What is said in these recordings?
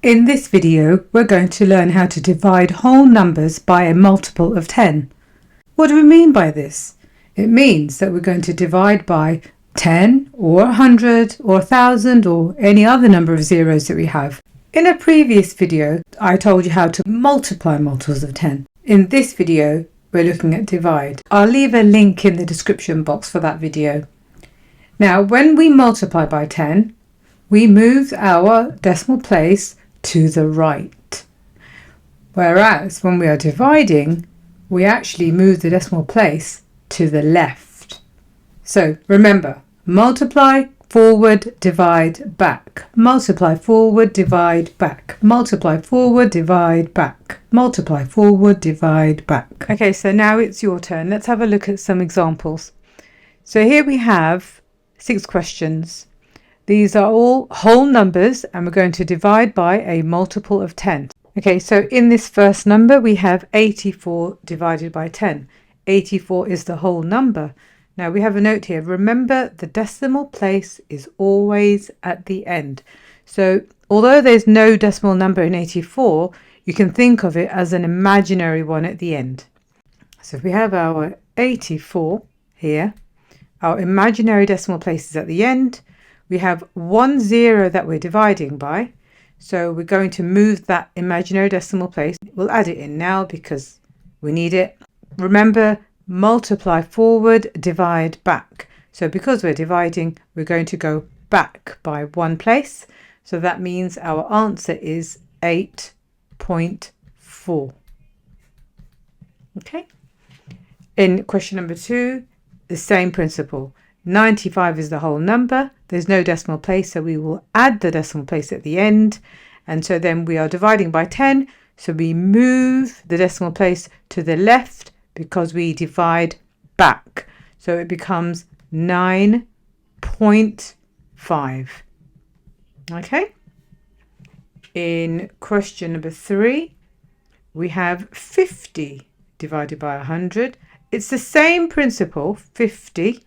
In this video, we're going to learn how to divide whole numbers by a multiple of 10. What do we mean by this? It means that we're going to divide by 10 or 100 or 1000 or any other number of zeros that we have. In a previous video, I told you how to multiply multiples of 10. In this video, we're looking at divide. I'll leave a link in the description box for that video. Now, when we multiply by 10, we move our decimal place to the right. Whereas when we are dividing, we actually move the decimal place to the left. So remember, multiply, forward, divide, back. Multiply, forward, divide, back. Multiply, forward, divide, back. Multiply, forward, divide, back. Okay, so now it's your turn. Let's have a look at some examples. So here we have 6 questions. These are all whole numbers and we're going to divide by a multiple of 10. Okay, so in this first number we have 84 divided by 10. 84 is the whole number. Now we have a note here. Remember, the decimal place is always at the end. So although there's no decimal number in 84, you can think of it as an imaginary one at the end. So if we have our 84 here, our imaginary decimal place is at the end. We have 1 0 that we're dividing by. So we're going to move that imaginary decimal place. We'll add it in now because we need it. Remember, multiply forward, divide back. So because we're dividing, we're going to go back by 1 place. So that means our answer is 8.4. Okay. In question number 2, the same principle. 95 is the whole number. There's no decimal place, so we will add the decimal place at the end. And so then we are dividing by 10. So we move the decimal place to the left because we divide back. So it becomes 9.5. Okay. In question number 3, we have 50 divided by 100. It's the same principle, 50.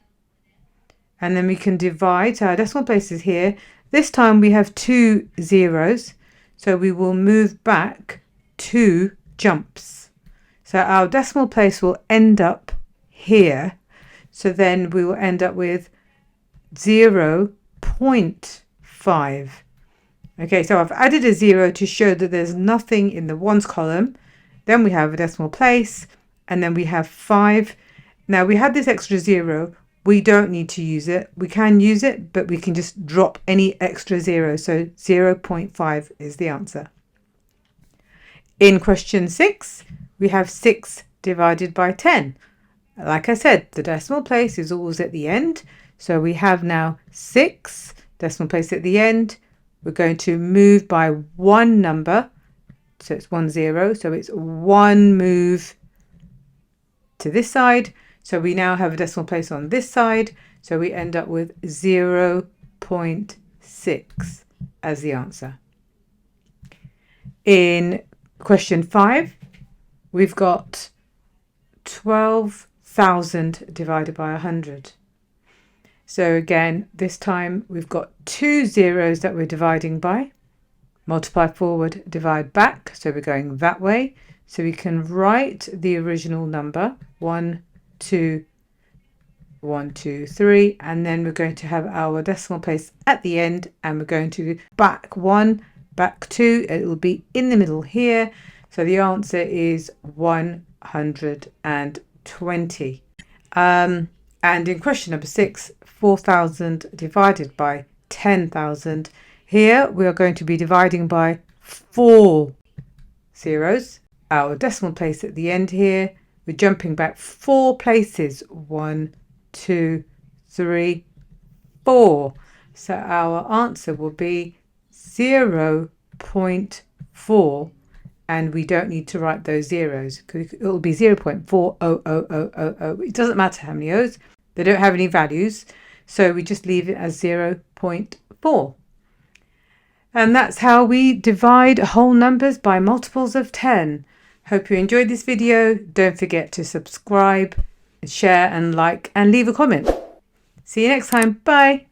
And then we can divide. So our decimal place is here. This time we have 2 zeros. So we will move back 2 jumps. So our decimal place will end up here. So then we will end up with 0.5. Okay, so I've added a 0 to show that there's nothing in the ones column. Then we have a decimal place. And then we have 5. Now we had this extra 0. We don't need to use it. We can use it, but we can just drop any extra 0. So 0.5 is the answer. In question 6, we have 6 divided by 10. Like I said, the decimal place is always at the end. So we have now 6, decimal place at the end. We're going to move by 1 number. So it's 1 0. So it's 1 move to this side. So we now have a decimal place on this side. So we end up with 0.6 as the answer. In question 5, we've got 12,000 divided by 100. So again, this time we've got 2 zeros that we're dividing by. Multiply forward, divide back. So we're going that way. So we can write the original number, 1, 2, 1, 2, 3, and then we're going to have our decimal place at the end, and we're going to back 1, back 2. It will be in the middle here. So the answer is 120. And in question number 6, 4,000 divided by 10,000. Here we are going to be dividing by 4 zeros. Our decimal place at the end here. We're jumping back 4 places. 1, 2, 3, 4. So our answer will be 0.4. And we don't need to write those zeros because it will be 0.40000. It doesn't matter how many O's. They don't have any values. So we just leave it as 0.4. And that's how we divide whole numbers by multiples of 10. Hope you enjoyed this video. Don't forget to subscribe, share and like and leave a comment. See you next time. Bye.